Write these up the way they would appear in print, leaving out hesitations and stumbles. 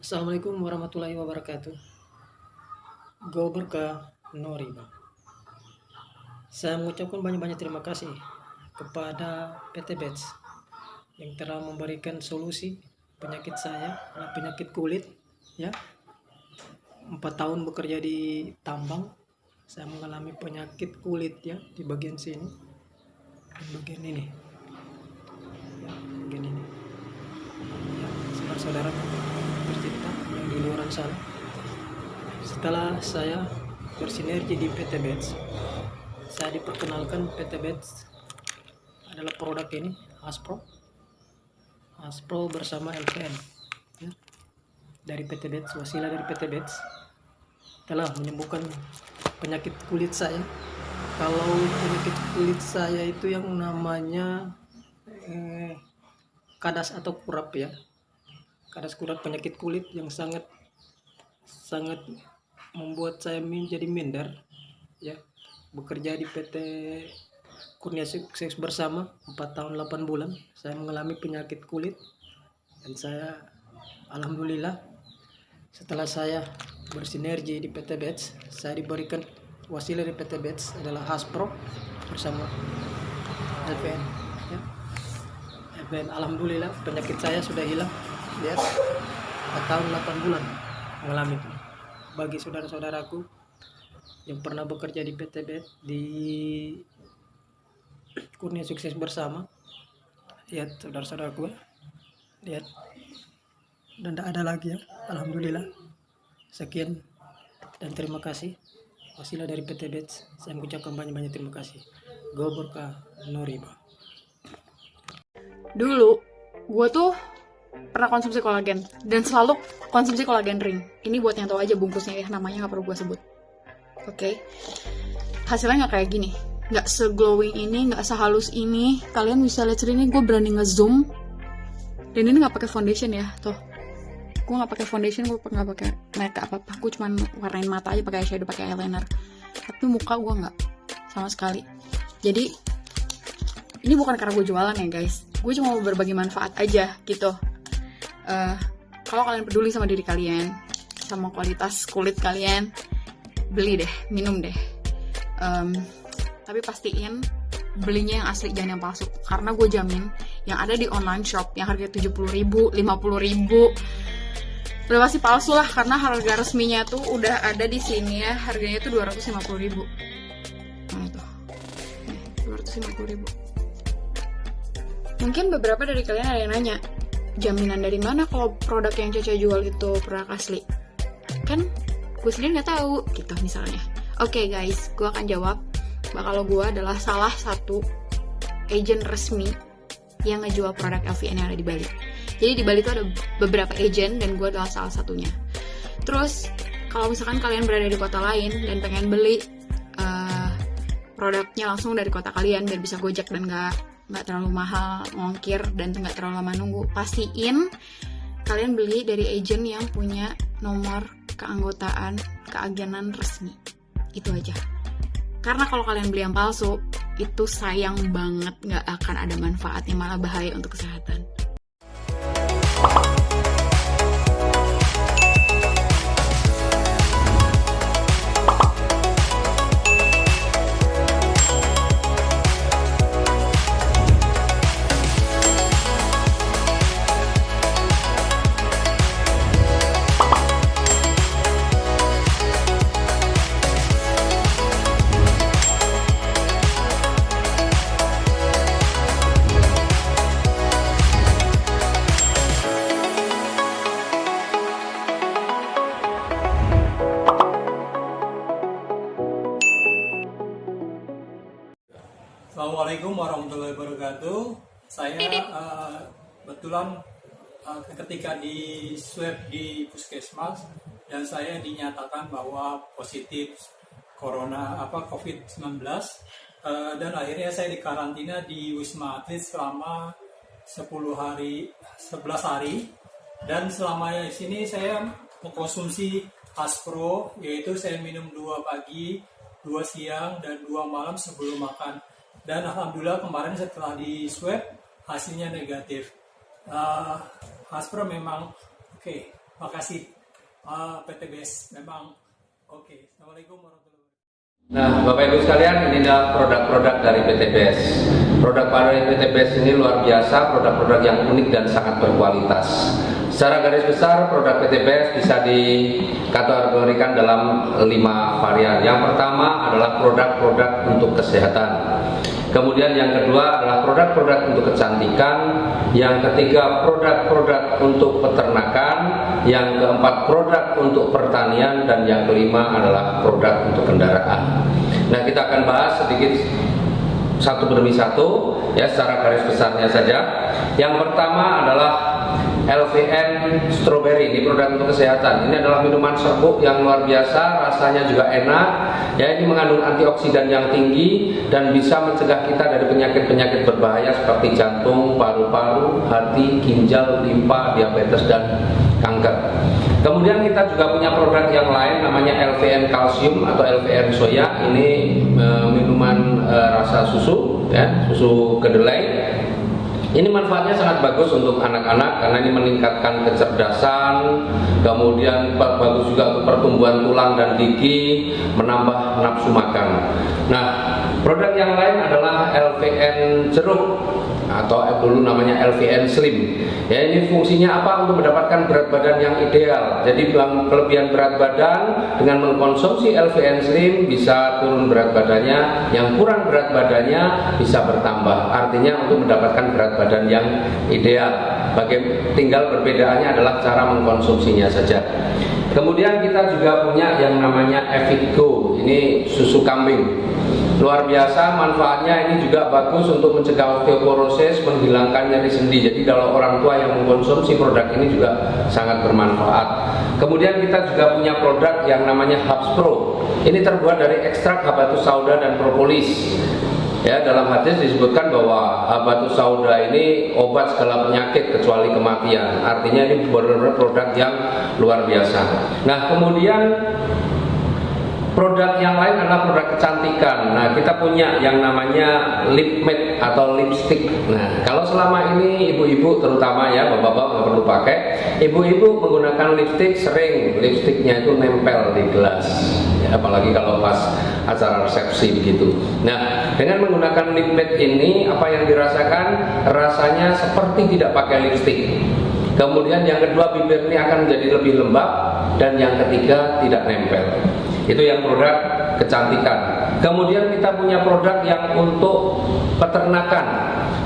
Assalamualaikum warahmatullahi wabarakatuh. Go berkah no riba. Saya mengucapkan banyak-banyak terima kasih kepada PT Beds yang telah memberikan solusi penyakit saya, penyakit kulit. Ya, 4 tahun bekerja di tambang, saya mengalami penyakit kulit ya di bagian sini, di bagian ini, ya, bagian ini. Ya, saudara-saudara bercerita yang di luar sana. Setelah saya bersinergi di PT Beds, saya diperkenalkan PT Beds adalah produk ini Aspro bersama LPN ya, dari PT Beds, wasilah dari PT Beds telah menyembuhkan penyakit kulit saya. Kalau penyakit kulit saya itu yang namanya kadas atau kurap ya, kadas kurap, penyakit kulit yang sangat membuat saya menjadi minder ya. Bekerja di PT Kurnia Sukses Bersama 4 tahun 8 bulan saya mengalami penyakit kulit, dan saya alhamdulillah setelah saya bersinergi di PT Beds, saya diberikan wasilah dari PT Beds adalah Aspro bersama LPN ya. LPN, alhamdulillah penyakit saya sudah hilang. Lihat, 4 tahun 8 bulan mengalami itu. Bagi saudara-saudaraku yang pernah bekerja di PT Beds di Kurnia Sukses Bersama, lihat saudara-saudaraku, lihat, dan tidak ada lagi ya. Alhamdulillah. Sekian dan terima kasih wasilah dari PT Beds. Saya mengucapkan banyak-banyak terima kasih. Go berkah no riba. Dulu gue tuh pernah konsumsi kolagen dan selalu konsumsi kolagen ring. Ini buat yang tahu aja bungkusnya ya, namanya nggak perlu gue sebut. Oke. Hasilnya nggak kayak gini, nggak se-glowing ini, nggak sehalus ini. Kalian bisa lihat sini, gue berani nge-zoom. Dan ini nggak pakai foundation ya, tuh. Gue nggak pakai foundation, gue nggak pakai makeup apa-apa. Gue cuma warnain mata aja pakai eyeshadow, pakai eyeliner. Tapi muka gue nggak sama sekali. Jadi ini bukan karena gue jualan ya guys. Gue cuma mau berbagi manfaat aja gitu. Kalau kalian peduli sama diri kalian, sama kualitas kulit kalian, beli deh, minum deh. Tapi pastiin belinya yang asli, jangan yang palsu. Karena gue jamin yang ada di online shop yang harga 70.000, 50.000 udah pasti palsu lah, karena harga resminya tuh udah ada di sini ya. Harganya tuh 250.000. Nah itu, 250.000. Mungkin beberapa dari kalian ada yang nanya, jaminan dari mana kalau produk yang Caca jual itu produk asli? Kan gue sendiri nggak tahu gitu misalnya. Oke guys, gue akan jawab bahwa gue adalah salah satu agent resmi yang ngejual produk LVN yang ada di Bali. Jadi di Bali itu ada beberapa agent dan gue adalah salah satunya. Terus kalau misalkan kalian berada di kota lain dan pengen beli produknya langsung dari kota kalian biar bisa gojek dan nggak terlalu mahal ngongkir dan nggak terlalu lama nunggu, pastiin kalian beli dari agent yang punya nomor keanggotaan keagenan resmi. Itu aja. Karena kalau kalian beli yang palsu, itu sayang banget, nggak akan ada manfaatnya, malah bahaya untuk kesehatan. Assalamualaikum warahmatullahi wabarakatuh. Saya kebetulan ketika di swab di puskesmas dan saya dinyatakan bahwa positif COVID-19, dan akhirnya saya dikarantina di Wisma Atlet selama 11 hari, dan selama di sini saya mengkonsumsi Aspro, yaitu saya minum 2 pagi, 2 siang, dan 2 malam sebelum makan. Dan alhamdulillah kemarin setelah di swab hasilnya negatif. Aspro memang oke. Makasih PTBS memang oke. Assalamualaikum warahmatullahi wabarakatuh. Nah, Bapak Ibu sekalian, ini adalah produk-produk dari PTBS. Produk dari PTBS ini luar biasa, produk-produk yang unik dan sangat berkualitas. Secara garis besar, produk PTBS bisa dikategorikan dalam 5 varian. Yang pertama adalah produk-produk untuk kesehatan. Kemudian yang kedua adalah produk-produk untuk kecantikan. Yang ketiga, produk-produk untuk peternakan. Yang keempat, produk untuk pertanian. Dan yang kelima adalah produk untuk kendaraan. Nah, kita akan bahas sedikit satu demi satu, ya, secara garis besarnya saja. Yang pertama adalah LVN Strawberry. Ini produk untuk kesehatan. Ini adalah minuman serbuk yang luar biasa, rasanya juga enak. Ya, ini mengandung antioksidan yang tinggi dan bisa mencegah kita dari penyakit-penyakit berbahaya seperti jantung, paru-paru, hati, ginjal, limpa, diabetes, dan kanker. Kemudian kita juga punya produk yang lain namanya LVN Calcium atau LVN Soya. Ini minuman rasa susu, ya, susu kedelai. Ini manfaatnya sangat bagus untuk anak-anak karena ini meningkatkan kecerdasan, kemudian bagus juga untuk pertumbuhan tulang dan gigi, menambah nafsu makan. Nah, produk yang lain adalah LVN jeruk atau dulu namanya LVN Slim. Ya, ini fungsinya apa? Untuk mendapatkan berat badan yang ideal. Jadi kelebihan berat badan dengan mengkonsumsi LVN Slim bisa turun berat badannya, yang kurang berat badannya bisa bertambah. Artinya untuk mendapatkan berat badan yang ideal. Tinggal perbedaannya adalah cara mengkonsumsinya saja. Kemudian kita juga punya yang namanya Evigo. Ini susu kambing. Luar biasa manfaatnya, ini juga bagus untuk mencegah osteoporosis, menghilangkan nyeri sendi. Jadi kalau orang tua yang mengkonsumsi produk ini juga sangat bermanfaat. Kemudian kita juga punya produk yang namanya Hubs Pro. Ini terbuat dari ekstrak habatus sauda dan propolis. Ya, dalam hadis disebutkan bahwa habatus sauda ini obat segala penyakit kecuali kematian. Artinya ini benar-benar produk yang luar biasa. Nah, kemudian produk yang lain adalah produk kecantikan. Nah, kita punya yang namanya lip matte atau lipstick. Nah, kalau selama ini ibu-ibu terutama ya, bapak-bapak nggak perlu pakai. Ibu-ibu menggunakan lipstick sering lipsticknya itu nempel di gelas. Ya, apalagi kalau pas acara resepsi begitu. Nah, dengan menggunakan lip matte ini apa yang dirasakan? Rasanya seperti tidak pakai lipstick. Kemudian yang kedua, bibir ini akan menjadi lebih lembab, dan yang ketiga tidak nempel. Itu yang produk kecantikan. Kemudian kita punya produk yang untuk peternakan.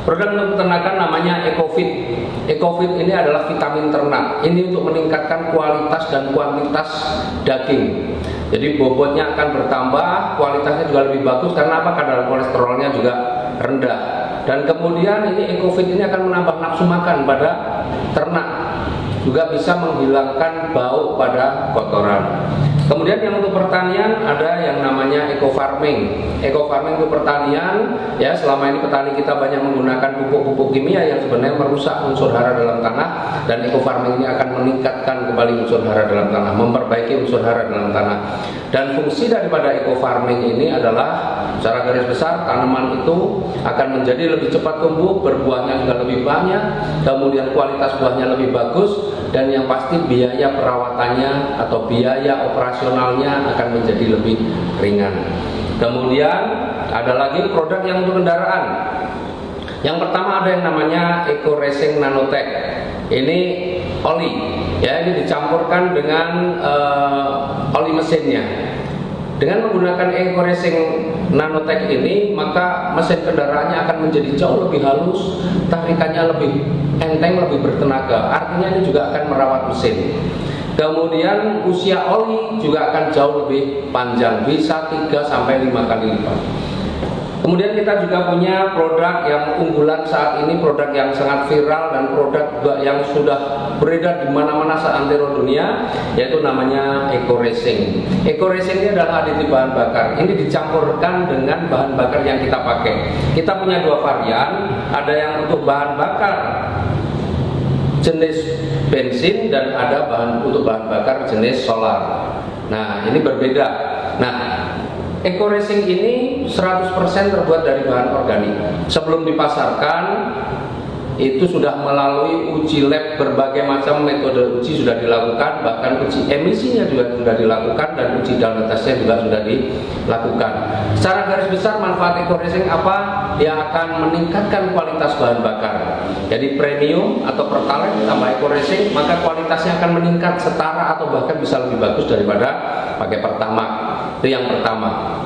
Produk untuk peternakan namanya EcoFit. EcoFit ini adalah vitamin ternak. Ini untuk meningkatkan kualitas dan kuantitas daging. Jadi bobotnya akan bertambah, kualitasnya juga lebih bagus karena apa? Kadar kolesterolnya juga rendah. Dan kemudian ini EcoFit ini akan menambah nafsu makan pada ternak. Juga bisa menghilangkan bau pada kotoran. Kemudian yang untuk pertanian ada yang namanya eco farming. Eco farming untuk pertanian, ya, selama ini petani kita banyak menggunakan pupuk-pupuk kimia yang sebenarnya merusak unsur hara dalam tanah, dan eco farming ini akan meningkatkan kembali unsur hara dalam tanah, memperbaiki unsur hara dalam tanah. Dan fungsi daripada eco farming ini adalah secara garis besar tanaman itu akan menjadi lebih cepat tumbuh, berbuahnya juga lebih banyak, kemudian kualitas buahnya lebih bagus, dan yang pasti biaya perawatannya atau biaya operasionalnya akan menjadi lebih ringan. Kemudian ada lagi produk yang untuk kendaraan. Yang pertama ada yang namanya Eco Racing Nanotech. Ini oli, ya, ini dicampurkan dengan oli mesinnya. Dengan menggunakan Eco Racing Nanotech ini, maka mesin kendaraannya akan menjadi jauh lebih halus, tarikannya lebih enteng, lebih bertenaga. Artinya ini juga akan merawat mesin. Kemudian usia oli juga akan jauh lebih panjang, bisa 3-5 kali lipat. Kemudian kita juga punya produk yang unggulan saat ini, produk yang sangat viral dan produk yang sudah beredar di mana-mana seantero dunia, yaitu namanya Eco Racing. Eco Racing ini adalah aditif bahan bakar. Ini dicampurkan dengan bahan bakar yang kita pakai. Kita punya 2 varian, ada yang untuk bahan bakar jenis bensin dan ada untuk bahan bakar jenis solar. Nah, ini berbeda. Nah, Eco Racing ini 100% terbuat dari bahan organik. Sebelum dipasarkan, itu sudah melalui uji lab, berbagai macam metode uji sudah dilakukan, bahkan uji emisinya juga sudah dilakukan, dan uji dalam tesnya juga sudah dilakukan. Secara garis besar manfaat eco racing apa? Dia akan meningkatkan kualitas bahan bakar. Jadi premium atau pertalite tambah eco racing, maka kualitasnya akan meningkat setara atau bahkan bisa lebih bagus daripada pakai pertamax. Itu yang pertama.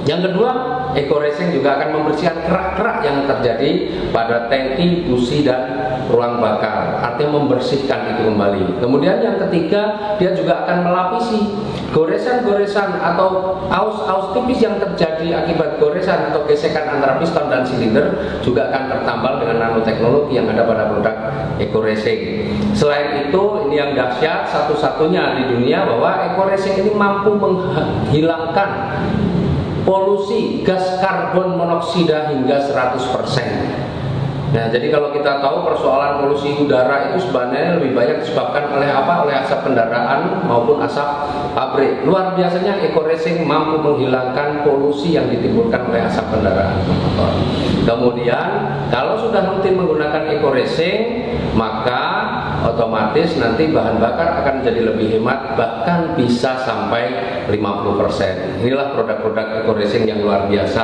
Yang kedua, eco racing juga akan membersihkan kerak-kerak yang terjadi pada tangki, busi, dan ruang bakar. Artinya membersihkan itu kembali. Kemudian yang ketiga, dia juga akan melapisi goresan-goresan atau aus-aus tipis yang terjadi akibat goresan atau gesekan antara piston dan silinder, juga akan tertambal dengan nanoteknologi yang ada pada produk eco racing. Selain itu, ini yang dahsyat, satu-satunya di dunia bahwa eco racing ini mampu menghilangkan polusi gas karbon monoksida hingga 100%. Nah, jadi kalau kita tahu persoalan polusi udara itu sebenarnya lebih banyak disebabkan oleh apa? Oleh asap kendaraan maupun asap pabrik. Luar biasanya eco racing mampu menghilangkan polusi yang ditimbulkan oleh asap kendaraan motor. Kemudian kalau sudah rutin menggunakan eco racing, maka otomatis nanti bahan bakar akan menjadi lebih hemat, bahkan bisa sampai 50%. Inilah produk-produk eco racing yang luar biasa.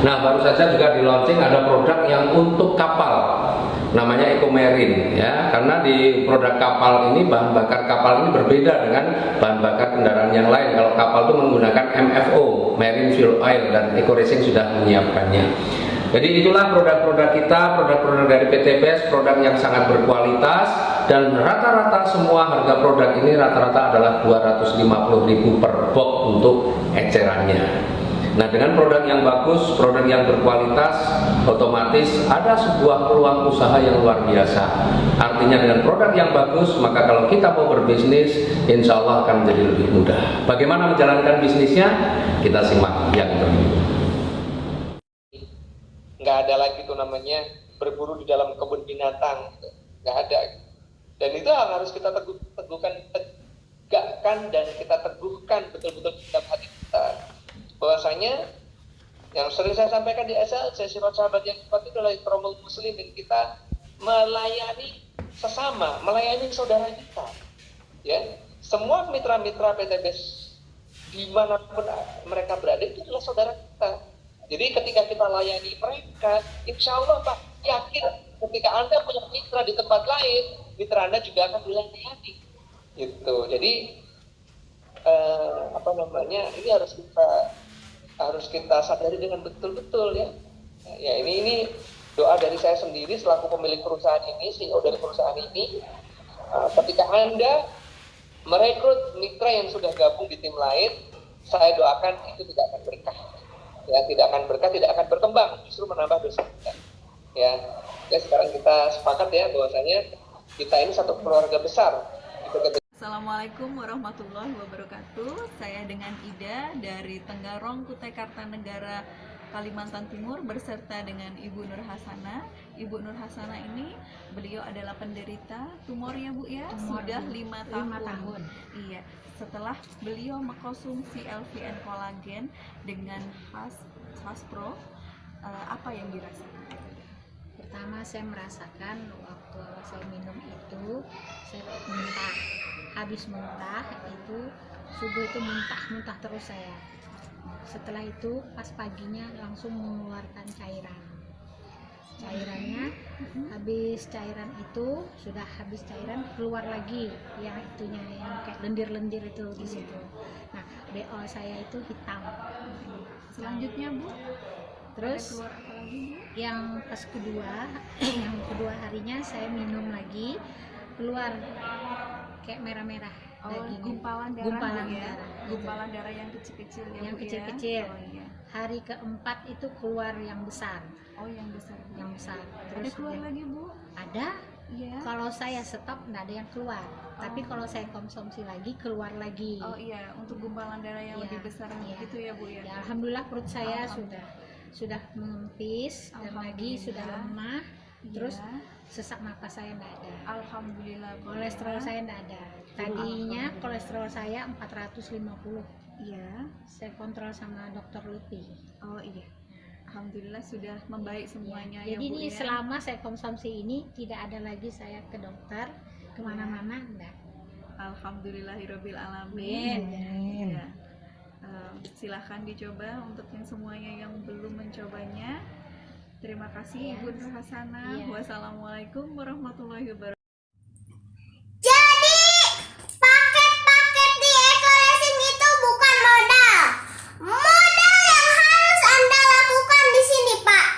Nah, baru saja juga di launching ada produk yang untuk kapal, namanya Eco Marine, ya. Karena di produk kapal ini, bahan bakar kapal ini berbeda dengan bahan bakar kendaraan yang lain. Kalau kapal itu menggunakan MFO, Marine Fuel Oil, dan Eco Racing sudah menyiapkannya. Jadi itulah produk-produk kita, produk-produk dari PTBS, produk yang sangat berkualitas, dan rata-rata semua harga produk ini rata-rata adalah 250.000 per box untuk ecerannya. Nah, dengan produk yang bagus, produk yang berkualitas, otomatis ada sebuah peluang usaha yang luar biasa. Artinya dengan produk yang bagus, maka kalau kita mau berbisnis, insya Allah akan menjadi lebih mudah. Bagaimana menjalankan bisnisnya? Kita simak yang berikut. Nggak ada lagi tuh namanya berburu di dalam kebun binatang, nggak ada. Dan itu harus kita tegakkan dan kita teguhkan betul-betul dalam hati kita, bahwasanya yang sering saya sampaikan di sesi sahabat yang kuat itu adalah ikromul muslimin, kita melayani sesama, melayani saudara kita, ya. Semua mitra-mitra PTBS dimanapun mereka berada itu adalah saudara kita. Jadi ketika kita layani mereka, insya Allah Pak, yakin ketika Anda punya mitra di tempat lain, mitra Anda juga akan dilayani. Gitu. Jadi ini harus kita sadari dengan betul-betul, ya. Ya, ini doa dari saya sendiri selaku pemilik perusahaan ini, CEO dari perusahaan ini. Ketika Anda merekrut mitra yang sudah gabung di tim lain, saya doakan itu tidak akan berkah. Ya, tidak akan berkah, tidak akan berkembang, justru menambah dosa kita. Ya, sekarang kita sepakat ya bahwasanya kita ini satu keluarga besar. Assalamualaikum warahmatullahi wabarakatuh. Saya dengan Ida dari Tenggarong, Kutai Kartanegara, Kalimantan Timur, beserta dengan Ibu Nur Hasana. Ibu Nur Hasana ini, beliau adalah penderita tumor, ya Bu ya, sudah 5 tahun. Iya. Setelah beliau mengkonsumsi LVN kolagen dengan Haspro, apa yang dirasakan? Pertama saya merasakan waktu saya minum itu, saya muntah. Habis muntah itu, subuh itu muntah terus saya. Setelah itu pas paginya langsung mengeluarkan cairannya. Habis cairan itu, sudah habis cairan keluar lagi yang itunya, yang kayak lendir-lendir itu di situ. Nah, BO saya itu hitam. Selanjutnya Bu, terus keluar apa lagi Bu? Yang pas yang kedua harinya saya minum lagi, keluar kayak merah-merah. Gumpalan darah, gumpalan Bu, ya? darah. Gumpalan darah yang kecil-kecil ya, Yang Bu, kecil-kecil. ya? Oh, iya. Hari keempat itu keluar yang besar. Oh, yang besar. Bu. Yang besar. Ada keluar lagi Bu? Ada. Iya. Kalau saya stop nggak ada yang keluar. Tapi kalau saya konsumsi lagi keluar lagi. Oh iya, untuk gumpalan darah yang lebih besar gitu ya Bu ya. Ya, alhamdulillah perut saya sudah mengempis dan lagi sudah lemah. Terus sesak napas saya nggak ada. Alhamdulillah. Kolesterol saya nggak ada. Tadinya kolesterol saya 450. Iya. Saya kontrol sama dokter Lutfi. Oh iya. Alhamdulillah sudah membaik semuanya Jadi ya Bu ini ya. selama saya konsumsi ini tidak ada lagi saya ke dokter kemana-mana, enggak. Alhamdulillahirabbil alamin. Amin. Ya. Silahkan dicoba untuk yang semuanya yang belum mencobanya. Terima kasih Ibu Nur Hasanah. Iya. Wassalamualaikum warahmatullahi wabarakatuh. Jadi, paket-paket di Ecolessing itu bukan modal. Modal yang harus Anda lakukan di sini, Pak.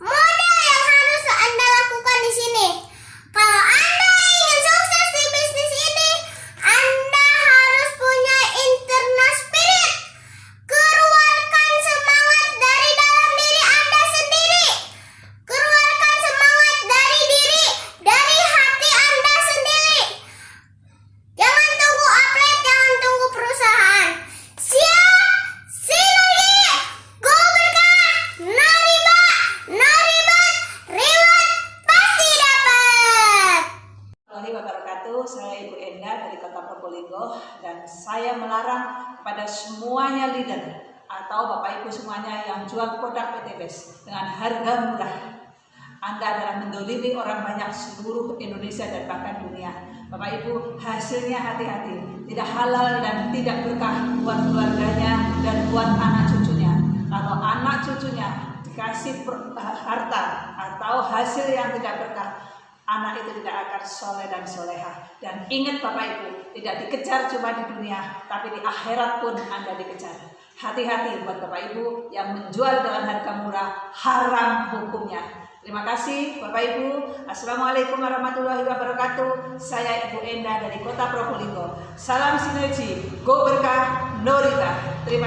Modal yang harus Anda lakukan di sini. Kalau Anda ingin sukses di bisnis ini, Anda harus punya internal spirit. Keluarkan semangat dari dalam diri Anda sendiri. Keluarkan semangat dari hati Anda sendiri. Jangan tunggu outlet, jangan tunggu perusahaan. Siap, sinergi, go berkah, no riba, no ribet, reward pasti dapat. Warahmatullahi wabarakatuh. Saya Ibu Enda dari Kota Probolinggo dan saya melarang kepada semuanya leader atau Bapak Ibu semuanya yang jual produk PT BES dengan harga murah. Anda adalah mendolimi orang banyak seluruh Indonesia dan bahkan dunia. Bapak Ibu, hasilnya hati-hati, tidak halal dan tidak berkah buat keluarganya dan buat anak cucunya. Kalau anak cucunya dikasih harta atau hasil yang tidak berkah, anak itu tidak akan soleh dan soleha. Dan ingat Bapak Ibu, tidak dikejar cuma di dunia, tapi di akhirat pun Anda dikejar. Hati-hati buat Bapak Ibu yang menjual dengan harga murah, haram hukumnya. Terima kasih Bapak Ibu. Assalamualaikum warahmatullahi wabarakatuh. Saya Ibu Enda dari Kota Probolinggo. Salam sinergi, go berkah, no riba. Terima